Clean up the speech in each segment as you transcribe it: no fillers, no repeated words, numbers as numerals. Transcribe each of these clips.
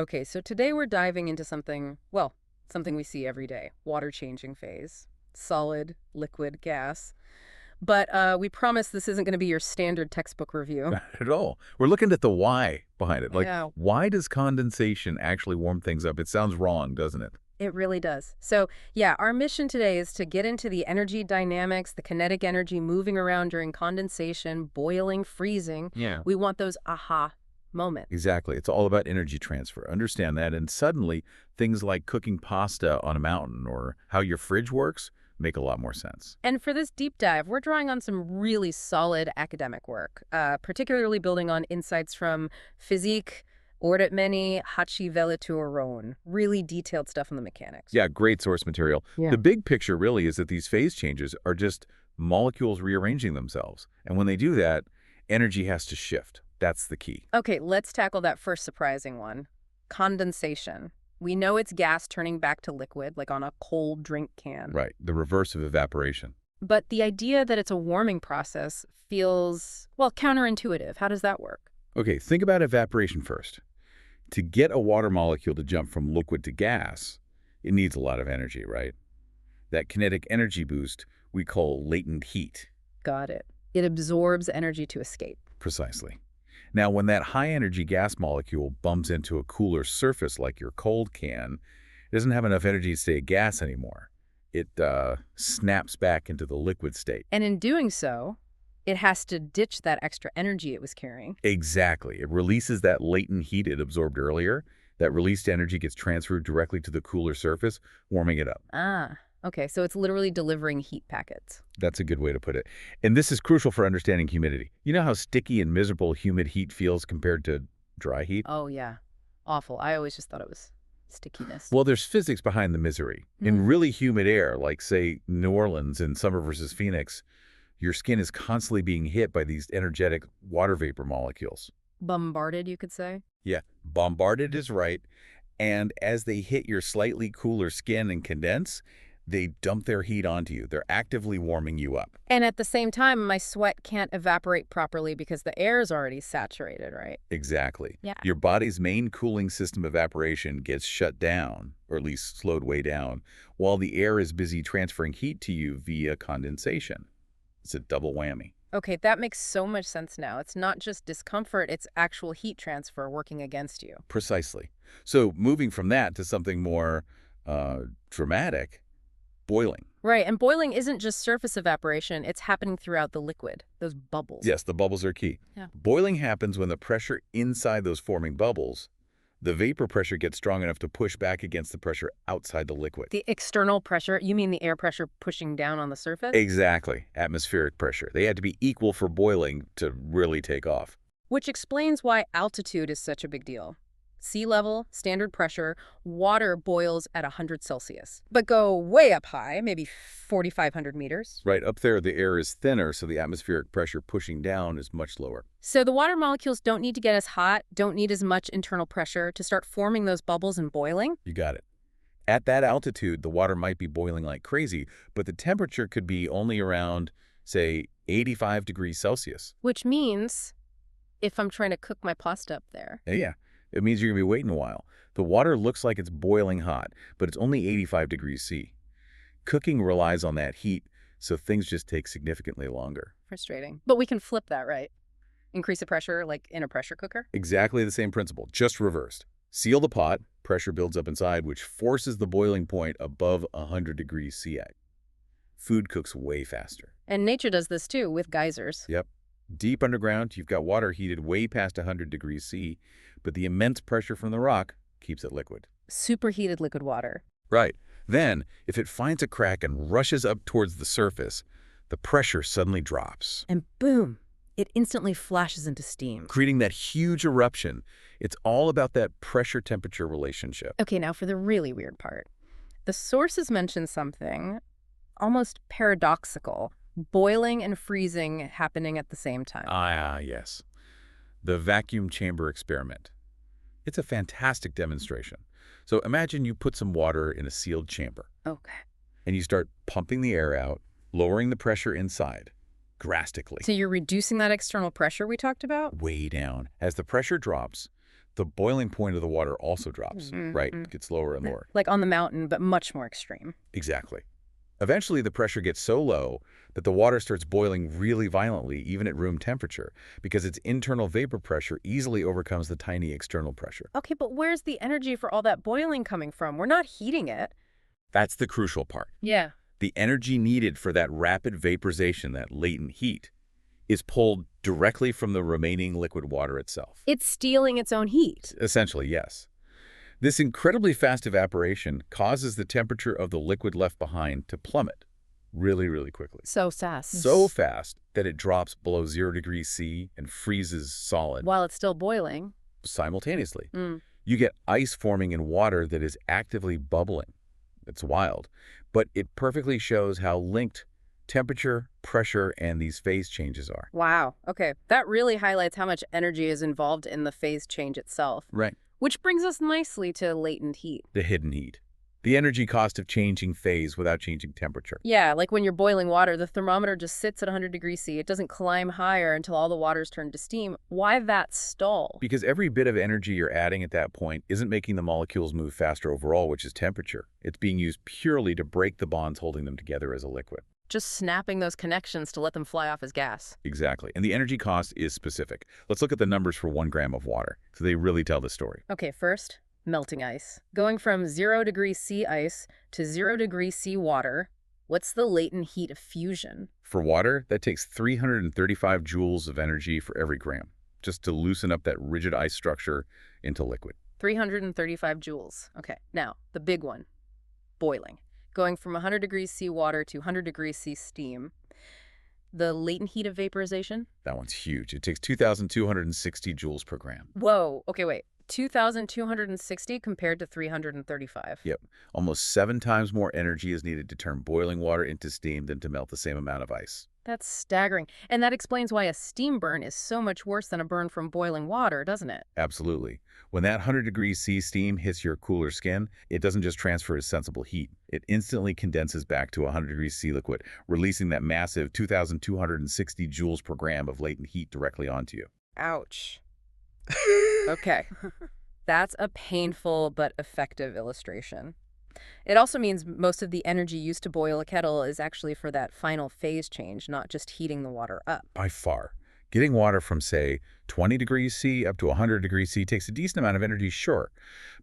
Okay, so today we're diving into something, well, something we see every day, water changing phase. Solid, liquid, gas. But we promise this isn't going to be your standard textbook review. Not at all. We're looking at the why behind it. Like, Yeah, why does condensation actually warm things up? It sounds wrong, doesn't it? it really does. So, yeah, our mission today is to get into the energy dynamics, the kinetic energy moving around during condensation, boiling, freezing. Yeah. We want those aha moments. Exactly. It's all about energy transfer. Understand that. And suddenly, things like cooking pasta on a mountain or how your fridge works make a lot more sense. And for this deep dive, we're drawing on some really solid academic work, particularly building on insights from Fizik, Öğretmeni, HACI VELİ TORUN. Really detailed stuff on the mechanics. Yeah, great source material. Yeah. The big picture really is that these phase changes are just molecules rearranging themselves. And when they do that, energy has to shift. That's the key. Okay, let's tackle that first surprising one. Condensation. We know it's gas turning back to liquid, like on a cold drink can. Right, the reverse of evaporation. But the idea that it's a warming process feels, well, counterintuitive. How does that work? Okay, think about evaporation first. To get a water molecule to jump from liquid to gas, it needs a lot of energy, right? That kinetic energy boost we call latent heat. Got it. It absorbs energy to escape. Precisely. Now, when that high-energy gas molecule bumps into a cooler surface like your cold can, it doesn't have enough energy to stay a gas anymore. It snaps back into the liquid state. And in doing so, it has to ditch that extra energy it was carrying. Exactly. It releases that latent heat it absorbed earlier. That released energy gets transferred directly to the cooler surface, warming it up. Ah, okay. So it's literally delivering heat packets. That's a good way to put it. And this is crucial for understanding humidity. You know how sticky and miserable humid heat feels compared to dry heat? Oh, yeah. Awful. I always just thought it was stickiness. Well, there's physics behind the misery. In really humid air, like, say, New Orleans in summer versus Phoenix, your skin is constantly being hit by these energetic water vapor molecules. Bombarded, you could say. Yeah, bombarded is right. And as they hit your slightly cooler skin and condense, they dump their heat onto you. They're actively warming you up. And at the same time, my sweat can't evaporate properly because the air is already saturated, right? Exactly. Yeah. Your body's main cooling system evaporation gets shut down, or at least slowed way down, while the air is busy transferring heat to you via condensation. It's a double whammy. Okay, that makes so much sense now. It's not just discomfort, it's actual heat transfer working against you. Precisely. So moving from that to something more dramatic, boiling. Right, and boiling isn't just surface evaporation, it's happening throughout the liquid, those bubbles. Yes, the bubbles are key. Yeah. Boiling happens when the pressure inside those forming bubbles, the vapor pressure gets strong enough to push back against the pressure outside the liquid. The external pressure, you mean the air pressure pushing down on the surface? Exactly. Atmospheric pressure. They had to be equal for boiling to really take off. Which explains why altitude is such a big deal. Sea level, standard pressure, water boils at 100 Celsius. But go way up high, maybe 4,500 meters. Right up there, the air is thinner, so the atmospheric pressure pushing down is much lower. So the water molecules don't need to get as hot, don't need as much internal pressure to start forming those bubbles and boiling? You got it. At that altitude, the water might be boiling like crazy, but the temperature could be only around, say, 85 degrees Celsius. Which means, if I'm trying to cook my pasta up there. Yeah, it means you're going to be waiting a while. The water looks like it's boiling hot, but it's only 85 degrees C. Cooking relies on that heat, so things just take significantly longer. Frustrating. But we can flip that, right? Increase the pressure like in a pressure cooker? Exactly the same principle, just reversed. Seal the pot, pressure builds up inside, which forces the boiling point above 100 degrees C. Food cooks way faster. And nature does this too, with geysers. Yep. Deep underground, you've got water heated way past 100 degrees C, but the immense pressure from the rock keeps it liquid. Superheated liquid water. Right. Then, if it finds a crack and rushes up towards the surface, the pressure suddenly drops, And boom, it instantly flashes into steam. creating that huge eruption. It's all about that pressure-temperature relationship. Okay, now for the really weird part. The sources mention something almost paradoxical. Boiling and freezing happening at the same time. Ah, yes. The vacuum chamber experiment. It's a fantastic demonstration. So imagine you put some water in a sealed chamber, Okay. and you start pumping the air out, lowering the pressure inside, drastically, So you're reducing that external pressure we talked about? way down. As the pressure drops, the boiling point of the water also drops, right? Mm-hmm. Gets lower and lower. Like on the mountain, but much more extreme. Exactly. Eventually, the pressure gets so low that the water starts boiling really violently, even at room temperature, because its internal vapor pressure easily overcomes the tiny external pressure. Okay, but where's the energy for all that boiling coming from? We're not heating it. That's the crucial part. Yeah. The energy needed for that rapid vaporization, that latent heat, is pulled directly from the remaining liquid water itself. It's stealing its own heat. Essentially, yes. This incredibly fast evaporation causes the temperature of the liquid left behind to plummet really, really quickly. So fast. So fast that it drops below 0 degrees C and freezes solid While it's still boiling. simultaneously. Mm. You get ice forming in water that is actively bubbling. It's wild, but it perfectly shows how linked temperature, pressure, and these phase changes are. Wow. Okay. That really highlights how much energy is involved in the phase change itself. Right. Which brings us nicely to latent heat. The hidden heat. The energy cost of changing phase without changing temperature. Yeah, like when you're boiling water, the thermometer just sits at 100 degrees C. It doesn't climb higher until all the water's turned to steam. Why that stall? Because every bit of energy you're adding at that point isn't making the molecules move faster overall, which is temperature. It's being used purely to break the bonds holding them together as a liquid. Just snapping those connections to let them fly off as gas. Exactly. And the energy cost is specific. Let's look at the numbers for 1 gram of water. So they really tell the story. Okay, first, melting ice. Going from 0 degrees C ice to 0 degrees C water, what's the latent heat of fusion? For water, that takes 335 joules of energy for every gram, just to loosen up that rigid ice structure into liquid. 335 joules. Okay, now, the big one, boiling. Going from 100 degrees C water to 100 degrees C steam. The latent heat of vaporization? That one's huge. It takes 2,260 joules per gram. Whoa, okay, wait. 2,260 compared to 335. Yep. Almost 7 times more energy is needed to turn boiling water into steam than to melt the same amount of ice. That's staggering. And that explains why a steam burn is so much worse than a burn from boiling water, doesn't it? Absolutely. When that 100 degrees C steam hits your cooler skin, it doesn't just transfer as sensible heat. It instantly condenses back to 100 degrees C liquid, releasing that massive 2,260 joules per gram of latent heat directly onto you. Ouch. Okay. That's a painful but effective illustration. It also means most of the energy used to boil a kettle is actually for that final phase change, not just heating the water up. By far. Getting water from, say, 20 degrees C up to 100 degrees C takes a decent amount of energy, sure.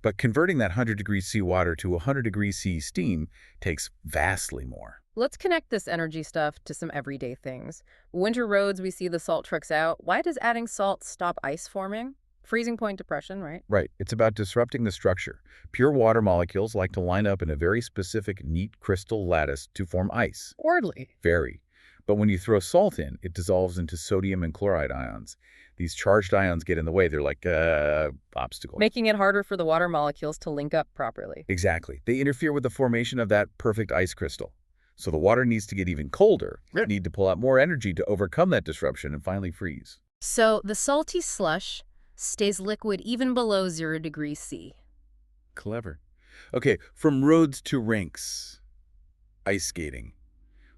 But converting that 100 degrees C water to 100 degrees C steam takes vastly more. Let's connect this energy stuff to some everyday things. Winter roads, we see the salt trucks out. Why does adding salt stop ice forming? Freezing point depression, right? Right. It's about disrupting the structure. Pure water molecules like to line up in a very specific, neat crystal lattice to form ice. Orderly. Very. But when you throw salt in, it dissolves into sodium and chloride ions. These charged ions get in the way. They're like obstacles. Making it harder for the water molecules to link up properly. Exactly. They interfere with the formation of that perfect ice crystal. So the water needs to get even colder. You need to pull out more energy to overcome that disruption and finally freeze. So the salty slush stays liquid even below 0 degrees C. Clever. Okay, from roads to rinks. Ice skating.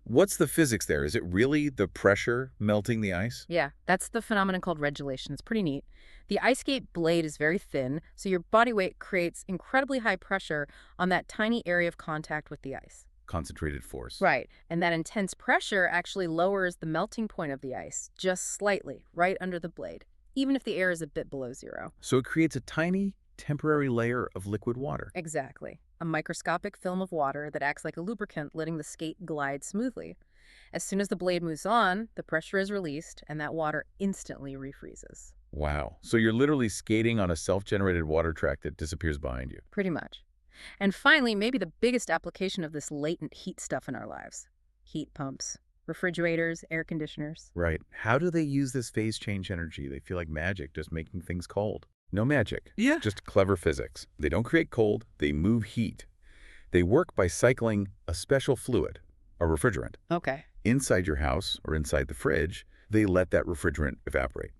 What's the physics there? Is it really the pressure melting the ice? Yeah, that's the phenomenon called redulation. It's pretty neat. The ice skate blade is very thin, so your body weight creates incredibly high pressure on that tiny area of contact with the ice. Concentrated force. Right, and that intense pressure actually lowers the melting point of the ice, just slightly, right under the blade, even if the air is a bit below 0. So it creates a tiny, temporary layer of liquid water. Exactly. A microscopic film of water that acts like a lubricant, letting the skate glide smoothly. As soon as the blade moves on, the pressure is released, and that water instantly refreezes. Wow. So you're literally skating on a self-generated water track that disappears behind you. Pretty much. And finally, maybe the biggest application of this latent heat stuff in our lives. Heat pumps, refrigerators, air conditioners. Right. How do they use this phase change energy? They feel like magic, just making things cold. No magic. Yeah. Just clever physics. They don't create cold, they move heat. They work by cycling a special fluid, a refrigerant. Okay. Inside your house or inside the fridge, they let that refrigerant evaporate.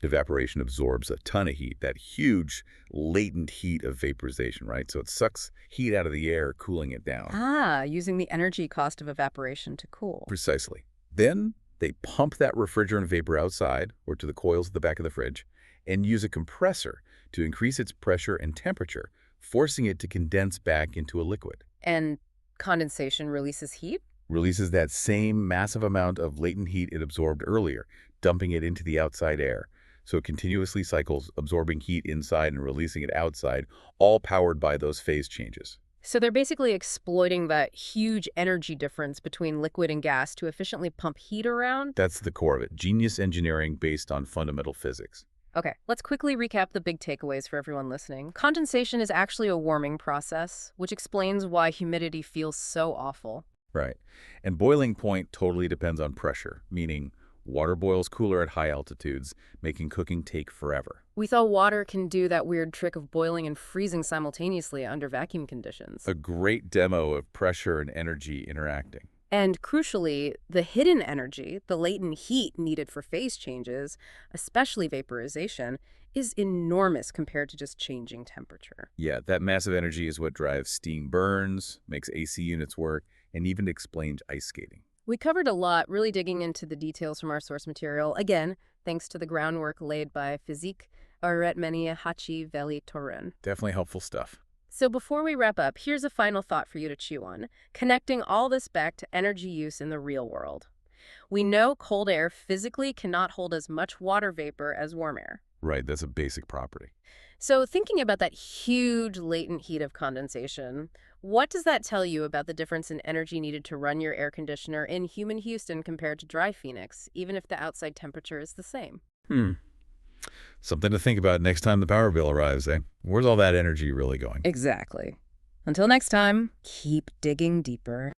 Evaporation absorbs a ton of heat, that huge latent heat of vaporization, right? So it sucks heat out of the air, cooling it down. Ah, using the energy cost of evaporation to cool. Precisely. Then they pump that refrigerant vapor outside or to the coils at the back of the fridge and use a compressor to increase its pressure and temperature, forcing it to condense back into a liquid. And condensation releases heat? Releases that same massive amount of latent heat it absorbed earlier, dumping it into the outside air. So it continuously cycles, absorbing heat inside and releasing it outside, all powered by those phase changes. So they're basically exploiting that huge energy difference between liquid and gas to efficiently pump heat around? That's the core of it. Genius engineering based on fundamental physics. Okay, let's quickly recap the big takeaways for everyone listening. Condensation is actually a warming process, which explains why humidity feels so awful. Right. And boiling point totally depends on pressure, meaning water boils cooler at high altitudes, making cooking take forever. We thought water can do that weird trick of boiling and freezing simultaneously under vacuum conditions. A great demo of pressure and energy interacting. And crucially, the hidden energy, the latent heat needed for phase changes, especially vaporization, is enormous compared to just changing temperature. Yeah, that massive energy is what drives steam burns, makes AC units work, and even explains ice skating. We covered a lot, really digging into the details from our source material, again, thanks to the groundwork laid by Fizik, Öğretmeni HACI VELİ TORUN. Definitely helpful stuff. So before we wrap up, here's a final thought for you to chew on, connecting all this back to energy use in the real world. We know cold air physically cannot hold as much water vapor as warm air. Right, that's a basic property. So thinking about that huge latent heat of condensation, what does that tell you about the difference in energy needed to run your air conditioner in human Houston compared to dry Phoenix, even if the outside temperature is the same? Something to think about next time the power bill arrives, eh? Where's all that energy really going? Exactly. Until next time, keep digging deeper.